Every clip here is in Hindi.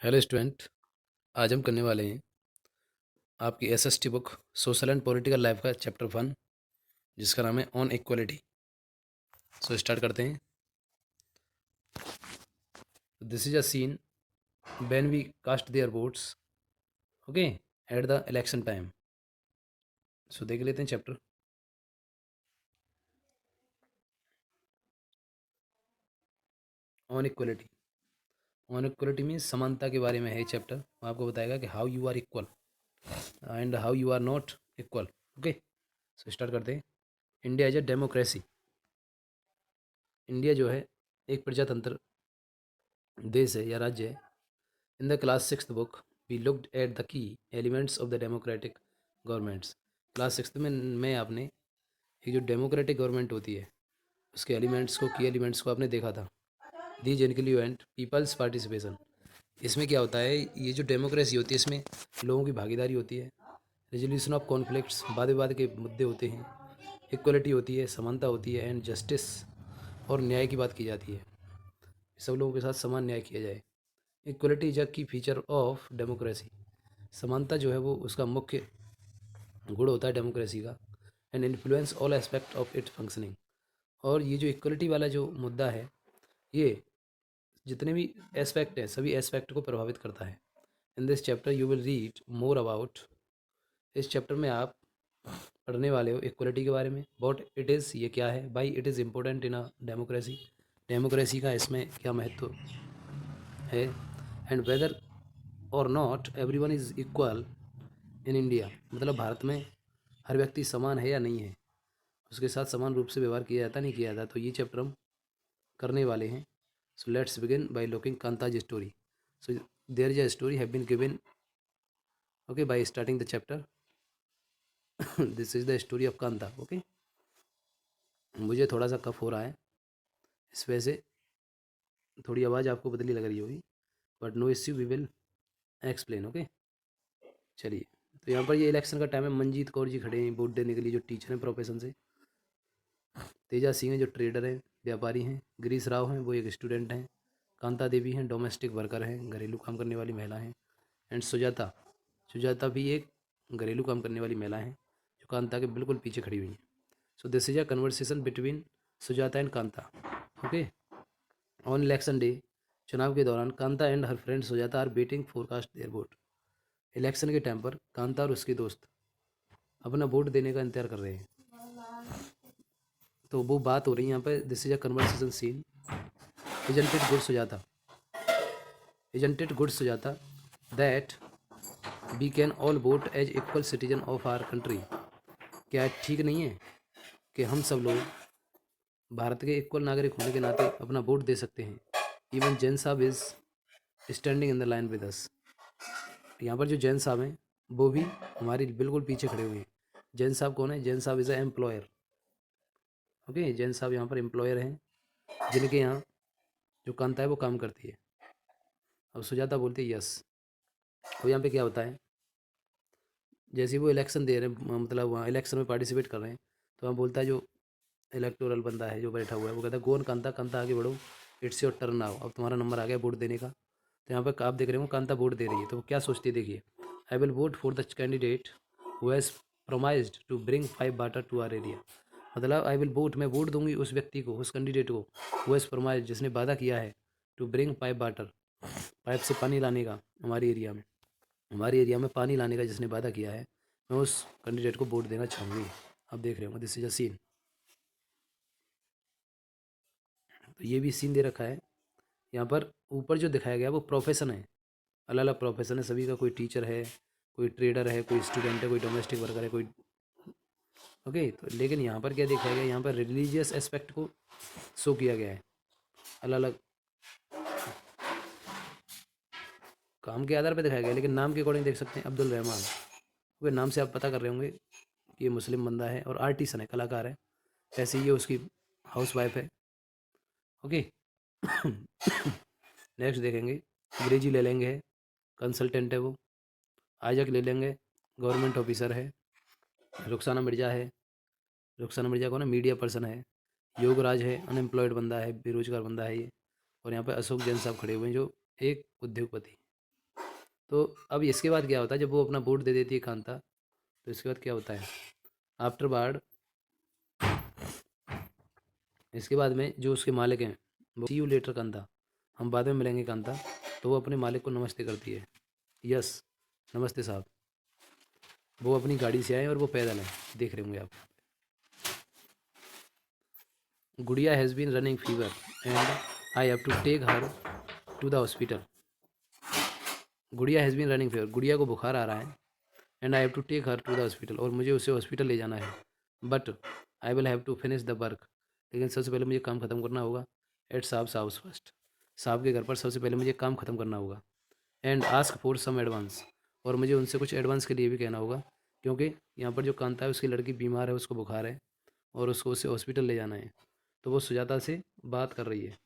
Hello student. आज हम करने वाले हैं आपकी SST book social and political life का चैप्टर 1, जिसका नाम है ऑन इक्वलिटी। सो स्टार्ट करते हैं। This is a scene when we cast their votes, okay, at the election time. So देख लेते हैं चैप्टर। On equality. On equality means समानता के बारे में है चैप्टर। वो आपको बताएगा कि how you are equal and how you are not equal. Okay, so start करते हैं। India is a democracy. India जो है एक प्रजातंत्र देश है या राज्य है। In the class 6th book, we looked at the key elements of the democratic governments. Class six में आपने एक जो डेमोक्रेटिक गवर्नमेंट होती है उसके एलिमेंट्स को, की एलिमेंट्स को आपने देखा था। These include peoples participation. इसमें क्या होता है, ये जो डेमोक्रेसी होती है इसमें लोगों की भागीदारी होती है। रेजोल्यूशन ऑफ कॉन्फ्लिक्ट्स, वाद विवाद के मुद्दे होते हैं। इक्वलिटी होती है, समानता होती है। एंड जस्टिस, और न्याय की बात की जाती है, सब लोगों के साथ समान न्याय किया जाए। इक्वलिटी इज अ की फीचर ऑफ डेमोक्रेसी। समानता जो है वो उसका मुख्य गुण होता है डेमोक्रेसी का। And influence all aspect of it functioning. और ये जो इक्वलिटी वाला जो मुद्दा है, ये जितने भी एस्पेक्ट हैं सभी एस्पेक्ट को प्रभावित करता है। In this chapter you will read more about. इस चैप्टर में आप पढ़ने वाले हो इक्वलिटी के बारे में। वॉट इट इज़, ये क्या है। By it is important in a democracy, democracy का इसमें क्या महत्व है। एंड वेदर और not every one is equal in India, मतलब भारत में हर व्यक्ति समान है या नहीं है, उसके साथ समान रूप से व्यवहार किया जाता नहीं किया जाता। तो ये चैप्टर हम करने वाले हैं। So let's begin by looking Kanta's story. So there is a story have been given, okay, by starting the chapter. This is the story of Kanta. Okay, मुझे थोड़ा सा कफ हो रहा है, इस वजह से थोड़ी आवाज़ आपको बदली लग रही होगी, but no issue, we will explain. Okay, चलिए। तो यहाँ पर ये इलेक्शन का टाइम है। मंजीत कौर जी खड़े हैं वोट देने के लिए, जो टीचर हैं प्रोफेशन से। तेजा सिंह है जो ट्रेडर है, व्यापारी हैं। गिरीश राव हैं, वो एक स्टूडेंट हैं। कांता देवी हैं, डोमेस्टिक वर्कर हैं, घरेलू काम करने वाली महिला हैं। एंड सुजाता, सुजाता भी एक घरेलू काम करने वाली महिला हैं, जो कांता के बिल्कुल पीछे खड़ी हुई हैं। So this is a conversation between Sujata and Kanta. Okay, on election day, चुनाव के दौरान Kanta and her friend Sujata are waiting for cast their vote. Election के टाइम पर कांता और उसके दोस्त अपना वोट देने का इंतजार कर रहे हैं। तो वो बात हो रही है यहाँ पर। This is a conversation scene. Isn't it good Sujata, isn't it good Sujata that we can all vote as equal citizen of our country. क्या ठीक नहीं है कि हम सब लोग भारत के इक्वल नागरिक होने के नाते अपना वोट दे सकते हैं। इवन जैन साहब is standing in the line with us. यहाँ पर जो जैन साहब हैं वो भी हमारे बिल्कुल पीछे खड़े हुए हैं। जैन साहब कौन है? जैन साहब is a employer. Okay, Jain साहब यहाँ पर एम्प्लॉयर हैं, जिनके यहाँ जो कांता है वो काम करती है। अब सुजाता बोलती है यस। अब यहाँ पे क्या होता है, जैसे ही वो इलेक्शन दे रहे हैं, मतलब वहाँ इलेक्शन में पार्टिसिपेट कर रहे हैं, तो वहाँ बोलता है जो इलेक्टोरल बंदा है जो बैठा हुआ है, वो कहता है गोन कांता, कांता आगे बढ़ो, इट्स योर टर्न नाउ, अब तुम्हारा नंबर आ गया वोट देने का। तो यहाँ पर आप देख रहे हो कांता वोट दे रही है, तो वो क्या सोचती है देखिए। I will vote for the candidate who has promised to bring 5 water to our area. मतलब आई विल वोट, मैं वोट दूंगी उस व्यक्ति को, उस कैंडिडेट को, हु हैज़ प्रोमाइज, जिसने वादा किया है, टू ब्रिंग 5 वाटर, पाइप से पानी लाने का हमारे एरिया में, हमारे एरिया में पानी लाने का जिसने वादा किया है, मैं उस कैंडिडेट को वोट देना चाहूँगी। आप देख रहे हो दिस इज अ सीन। तो ये भी सीन दे रखा है। यहाँ पर ऊपर जो दिखाया गया है वो प्रोफेशन है, अलग अलग प्रोफेशन है सभी का। कोई टीचर है, कोई ट्रेडर है, कोई स्टूडेंट है, कोई डोमेस्टिक वर्कर है, कोई। ओके, तो लेकिन यहाँ पर क्या दिखाया गया, यहाँ पर रिलीजियस एस्पेक्ट को शो किया गया है। अलग अलग काम के आधार पर दिखाया गया है, लेकिन नाम के अकॉर्डिंग देख सकते हैं अब्दुल रहमान। ओके, नाम से आप पता कर रहे होंगे कि ये मुस्लिम बंदा है और आर्टिसन है, कलाकार है। ऐसे ही ये उसकी हाउस वाइफ है। ओके, नेक्स्ट देखेंगे, अंग्रेजी ले लेंगे, कंसल्टेंट है वो। आजक ले लेंगे, गवर्नमेंट ऑफिसर है। रुखसाना मिर्ज़ा है, रुखसाना मिर्ज़ा कौन है? मीडिया पर्सन है। योगराज है, अनएम्प्लॉयड बंदा है, बेरोजगार बंदा है ये। और यहाँ पे अशोक जैन साहब खड़े हुए हैं जो एक उद्योगपति। तो अब इसके बाद क्या होता है, जब वो अपना वोट दे देती है कांता, तो इसके बाद क्या होता है, आफ्टर बार्ड, इसके बाद में जो उसके मालिक हैं वो सी यू लेटर कांता, हम बाद में मिलेंगे कांता, तो वो अपने मालिक को नमस्ते करती है, यस नमस्ते साहब। वो अपनी गाड़ी से आए और वो पैदल हैं, देख रहे होंगे आप। Gudiya has been running fever and I have to take her to the hospital. Gudiya has been running fever, Gudiya को बुखार आ रहा है, and I have to take her to the hospital, और मुझे उसे हॉस्पिटल ले जाना है। But I will have to finish the work, लेकिन सबसे पहले मुझे काम ख़त्म करना होगा। एट साहब हाउस फर्स्ट, साहब के घर पर सबसे पहले मुझे काम ख़त्म करना होगा। And ask for some advance, और मुझे उनसे कुछ एडवांस के लिए भी कहना होगा, क्योंकि यहाँ पर जो कांता है उसकी लड़की बीमार है, उसको बुखार है और उसको उसे हॉस्पिटल ले जाना है। तो वो सुजाता से बात कर रही है।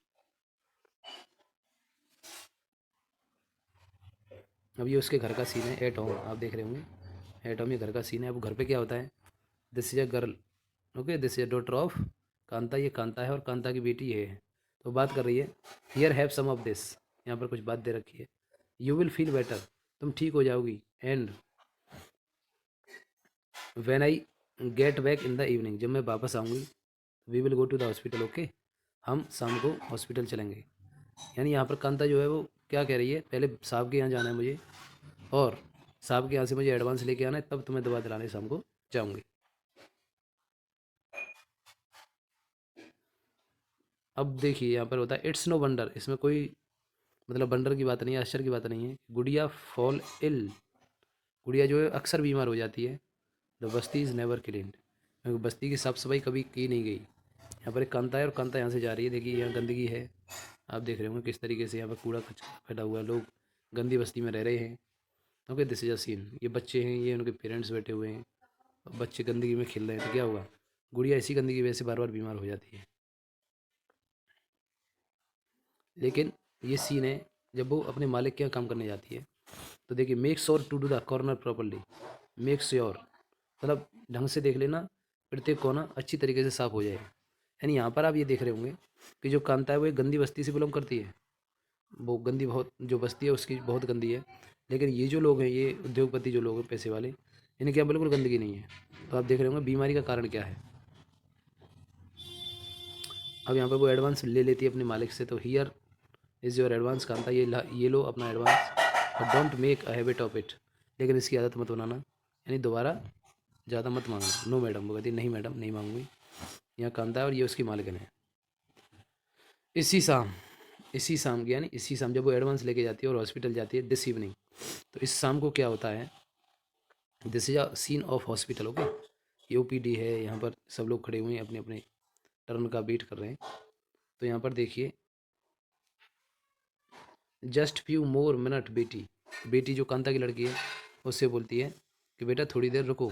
अब ये उसके घर का सीन है, एट होम, आप देख रहे होंगे एट होम, ये घर का सीन है। अब घर पे क्या होता है, this is a girl, okay, this is a daughter of Kanta, ये कांता है और कांता की बेटी ये है। तो बात कर रही है, here have some of this, यहाँ पर कुछ बात दे रखी है, यू विल फील बेटर, तुम ठीक हो जाओगी, and when I get back in the evening, जब मैं वापस आऊँगी, we will go to the hospital, okay, हम शाम को हॉस्पिटल चलेंगे। यानी यहाँ पर कांता जो है वो क्या कह रही है, पहले साहब के यहाँ जाना है मुझे, और साहब के यहाँ से मुझे एडवांस लेके आना है, तब तुम्हें दवा दिलाने शाम को जाऊँगी। अब देखिए यहाँ पर होता है, इट्स नो वंडर, इसमें कोई मतलब वंडर की बात नहीं है, आश्चर्य की बात नहीं है। गुड़िया फॉल इल, गुड़िया जो है अक्सर बीमार हो जाती है। The Basti is never cleaned, क्योंकि बस्ती की साफ़ सफाई कभी की नहीं गई। यहाँ पर एक कांता है और कांता यहाँ से जा रही है, देखिए यहाँ गंदगी है, आप देख रहे होंगे किस तरीके से यहाँ पर कूड़ा कचरा फैला हुआ है, लोग गंदी बस्ती में रह रहे हैं। Okay, this is a scene, ये बच्चे हैं, ये उनके पेरेंट्स बैठे हुए हैं, बच्चे गंदगी में खेल रहे हैं, तो क्या होगा, गुड़िया इसी गंदगी की वजह से बार बार बीमार हो जाती है। लेकिन ये सीन है जब वो अपने मालिक के यहाँ काम करने जाती है, तो देखिए, make sure to do the corner properly, make sure मतलब ढंग से देख लेना, प्रत्येक कोना अच्छी तरीके से साफ हो जाए। यानी यहाँ पर आप ये देख रहे होंगे कि जो कांता है वो एक गंदी बस्ती से बिलोंग करती है, वो गंदी बहुत जो बस्ती है उसकी बहुत गंदी है, लेकिन ये जो लोग हैं, ये उद्योगपति जो लोग हैं पैसे वाले, इनके यहाँ बिल्कुल गंदगी नहीं है। तो आप देख रहे होंगे बीमारी का कारण क्या है। अब यहाँ पर वो एडवांस ले लेती है अपने मालिक से, तो here is your advance Kanta, ये लो अपना एडवांस, और don't make a habit of it, लेकिन इसकी आदत मत बनाना, यानी दोबारा ज़्यादा मत मांगना। नो मैडम, वो कहती नहीं मैडम नहीं मांगूंगी। यहाँ कांता है और ये उसकी मालिकन है। इसी शाम, इसी शाम की यानी इसी शाम जब वो एडवांस लेके जाती है और हॉस्पिटल जाती है, दिस इवनिंग, तो इस शाम को क्या होता है, this is a scene of hospital, okay, ये ओपीडी है, यहाँ पर सब लोग खड़े हुए हैं अपने अपने टर्न का वेट कर रहे हैं। तो यहाँ पर देखिए, जस्ट फ्यू मोर मिनट बेटी, बेटी जो कांता की लड़की है उससे बोलती है कि बेटा थोड़ी देर रुको,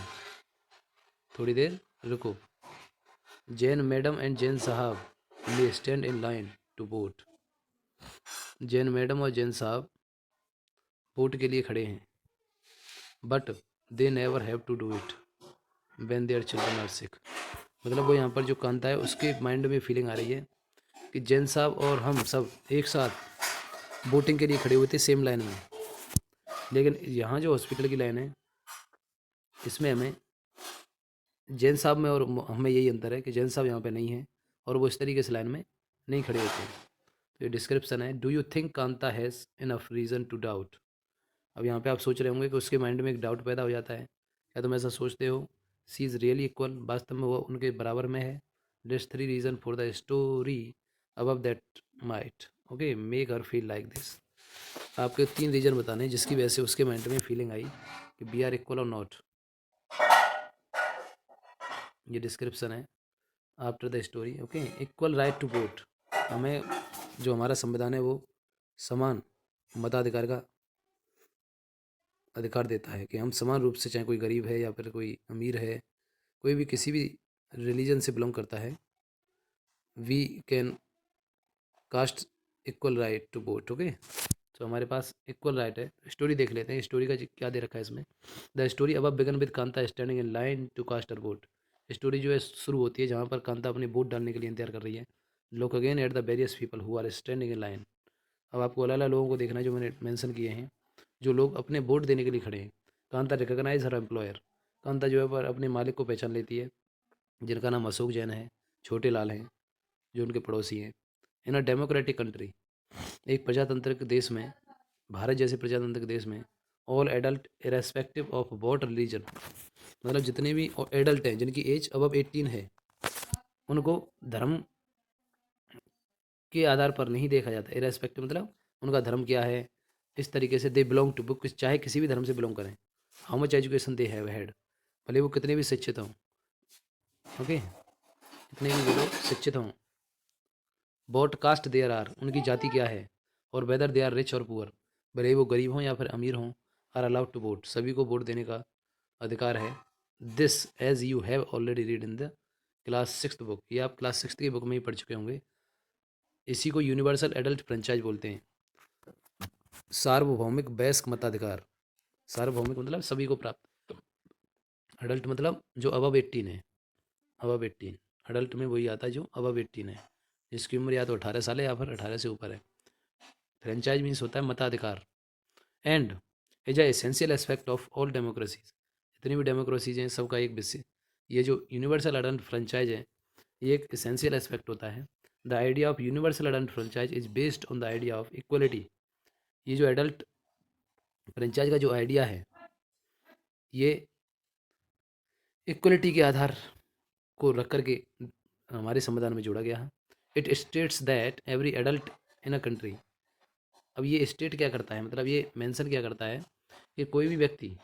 थोड़ी देर रुको, जैन मैडम एंड जैन साहब ले stand in line to vote, Jain madam और जैन साहब वोट के लिए खड़े हैं, but they never have to do it when their children are sick. मतलब वो यहाँ पर जो कांता है उसके माइंड में फीलिंग आ रही है कि जैन साहब और हम सब एक साथ वोटिंग के लिए खड़े हुए थे सेम लाइन में, लेकिन यहाँ जो हॉस्पिटल की लाइन है इसमें हमें जैन साहब में और हमें यही अंतर है कि जैन साहब यहाँ पे नहीं है और वो इस तरीके से लाइन में नहीं खड़े होते हैं। तो ये डिस्क्रिप्शन है, do you think Kanta has enough reason to doubt. अब यहाँ पे आप सोच रहे होंगे कि उसके माइंड में एक डाउट पैदा हो जाता है, क्या तुम ऐसा सोचते हो, सी इज़ रियली इक्वल, वास्तव में वो उनके बराबर में है। List 3 reason for the story above that might, okay, make her feel like this. आपके 3 रीज़न बताने हैं जिसकी वजह से उसके माइंड में फीलिंग आई कि वी आर इक्वल और नॉट। ये डिस्क्रिप्शन है after the story, okay, equal right to vote, हमें जो हमारा संविधान है वो समान मताधिकार का अधिकार देता है कि हम समान रूप से, चाहे कोई गरीब है या फिर कोई अमीर है, कोई भी किसी भी रिलीजन से बिलोंग करता है, we can cast equal right to vote, okay. तो हमारे पास इक्वल राइट है। स्टोरी देख लेते हैं, स्टोरी का क्या दे रखा है इसमें। द स्टोरी अब began with Kanta standing in line to cast her vote. Story जो है शुरू होती है जहाँ पर कांता अपनी वोट डालने के लिए इंतजार कर रही है। Look again at the various people who are standing in line. अब आपको अलग अलग लोगों को देखना है जो मैंने मेंशन किए हैं। जो लोग अपने वोट देने के लिए खड़े हैं। कांता रिकॉग्नाइज हर एम्प्लॉयर, कांता जो है पर अपने मालिक को पहचान लेती है, जिनका नाम अशोक जैन है, छोटे लाल हैं, जो उनके पड़ोसी हैं। इन अ डेमोक्रेटिक कंट्री, एक प्रजातांत्रिक देश में, भारत जैसे प्रजातांत्रिक देश में, all adult irrespective of what religion, मतलब जितने भी एडल्ट हैं जिनकी एज अबव 18 है, उनको धर्म के आधार पर नहीं देखा जाता। इरेस्पेक्टिव मतलब उनका धर्म क्या है, इस तरीके से दे बिलोंग टू बुक, चाहे किसी भी धर्म से बिलोंग करें, how much education they have had, भले वो कितने भी शिक्षित हों, ओके, कितने भी वो लोग शिक्षित हों, वॉट कास्ट देयर आर, उनकी जाति क्या है, और वेदर दे आर रिच और पुअर, भले वो गरीब हों या फिर अमीर हों, आर अलाउड टू वोट, सभी को वोट देने का अधिकार है। This as you have already read in the class six book, ये आप क्लास सिक्स की बुक में ही पढ़ चुके होंगे। इसी को यूनिवर्सल एडल्ट फ्रेंचाइज बोलते हैं। सार्वभौमिक वयस्क मताधिकार, सार्वभौमिक मतलब सभी को प्राप्त, अडल्ट मतलब जो अबव 18 है, अबव 18, अडल्ट में वही आता है जो अबव 18 है, जिसकी उम्र या तो 18 साल है या फिर 18 से ऊपर है। फ्रेंचाइज मीन्स होता है मताधिकार। And is a essential aspect of all democracies, जितनी भी डेमोक्रेसीज हैं सबका एक विषय, ये जो यूनिवर्सल अडल्ट फ्रेंचाइज है ये एक एसेंशियल एस्पेक्ट होता है। The idea of universal adult franchise is based on the idea of equality, ये जो एडल्ट फ्रेंचाइज का जो आइडिया है ये इक्वलिटी के आधार को रख करके हमारे संविधान में जोड़ा गया है। It states that every adult in a country, अब ये स्टेट क्या करता है, मतलब ये मेंशन क्या करता है कि कोई भी व्यक्ति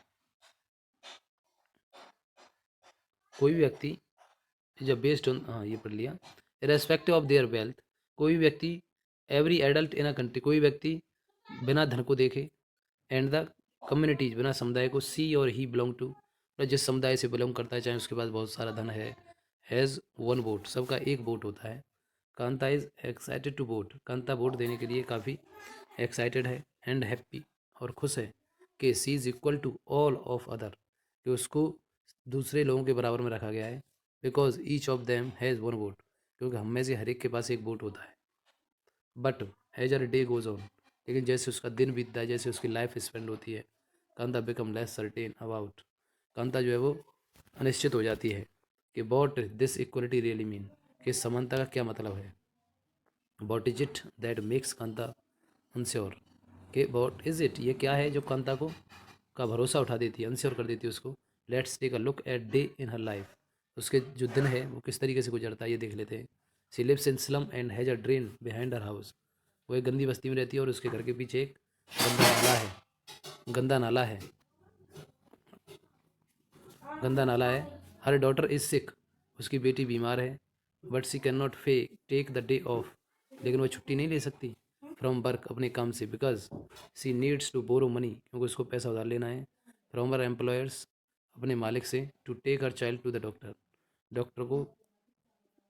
जब बेस्ड ऑन, हाँ ये पढ़ लिया, रेस्पेक्टिव ऑफ देयर वेल्थ, कोई भी व्यक्ति, every adult in a country, कोई व्यक्ति बिना धन को देखे, एंड द कम्युनिटीज, बिना समुदाय को, सी और ही बिलोंग टू, जिस समुदाय से बिलोंग करता है चाहे उसके पास बहुत सारा धन है, हैज़ वन वोट, सबका एक वोट होता है। Kanta is excited to vote, Kanta vote देने के लिए काफ़ी एक्साइटेड है, एंड हैप्पी, और खुश है कि she is equal to all of other, कि उसको दूसरे लोगों के बराबर में रखा गया है। Because each of them has one vote, क्योंकि हम में से हर एक के पास एक वोट होता है। But as her day goes on, लेकिन जैसे उसका दिन बीतता है, जैसे उसकी लाइफ स्पेंड होती है, Kanta become less certain about, Kanta जो है वो अनिश्चित हो जाती है कि what this equality really mean, कि समानता का क्या मतलब है। What is it that makes Kanta unsure, कि वॉट इज इट, ये क्या है जो कांता को का भरोसा उठा देती है, अनश्योर कर देती है उसको। Let's take a look at day in her life, उसके जो दिन है वो किस तरीके से गुजरता है ये देख लेते हैं। She lives in slum and has a drain behind her house, वो एक गंदी बस्ती में रहती है और उसके घर के पीछे एक गंदा नाला है, गंदा नाला है, गंदा नाला है। हर डॉटर इज सिक, उसकी बेटी बीमार है, बट सी कैन नॉट फे टेक द डे ऑफ, लेकिन वो छुट्टी नहीं ले सकती फ्रॉम वर्क, अपने काम से, because she needs to borrow money, क्योंकि उसको पैसा उधार लेना है, फ्रॉम हर एम्प्लॉयर्स, अपने मालिक से, to take her child to the doctor, doctor को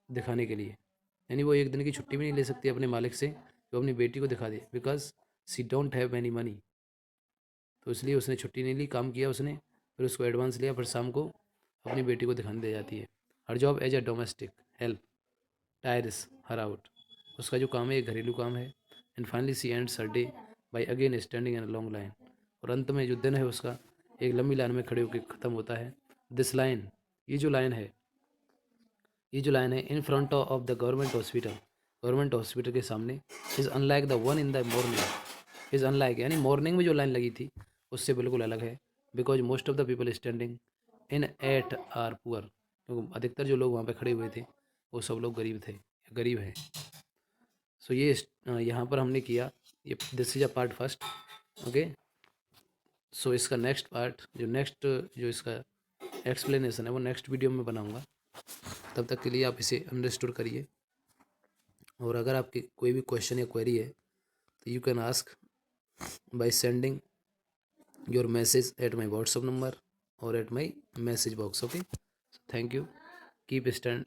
दिखाने के लिए। यानी वो एक दिन की छुट्टी भी नहीं ले सकती अपने मालिक से, जो अपनी बेटी को दिखा दे, because she don't have any money, तो इसलिए उसने छुट्टी नहीं ली, काम किया उसने, फिर उसको एडवांस लिया, फिर शाम को अपनी बेटी को दिखाने दे जाती है। Her job as a domestic help tires her out, उसका जो काम है एक घरेलू काम है। And finally she ends her day by again standing in a long line, और अंत में जो दिन है उसका एक लंबी लाइन में खड़े होकर ख़त्म होता है। दिस लाइन, ये जो लाइन है, ये जो लाइन है, in front of the government hospital, government hospital के सामने, is unlike the one in the morning, is unlike यानी मॉर्निंग में जो लाइन लगी थी उससे बिल्कुल अलग है। Because most of the people standing in at are poor, क्योंकि अधिकतर जो लोग वहाँ पे खड़े हुए थे वो सब लोग गरीब थे, गरीब हैं। सो ये यहाँ पर हमने किया, ये this is a part first, okay. So इसका नेक्स्ट पार्ट जो इसका एक्सप्लेनेशन है वो नेक्स्ट वीडियो में बनाऊँगा। तब तक के लिए आप इसे अंडरस्टूड करिए, और अगर आपकी कोई भी क्वेश्चन या क्वेरी है तो you can ask by sending your message at my WhatsApp number और at my message box, okay. Thank you, keep stand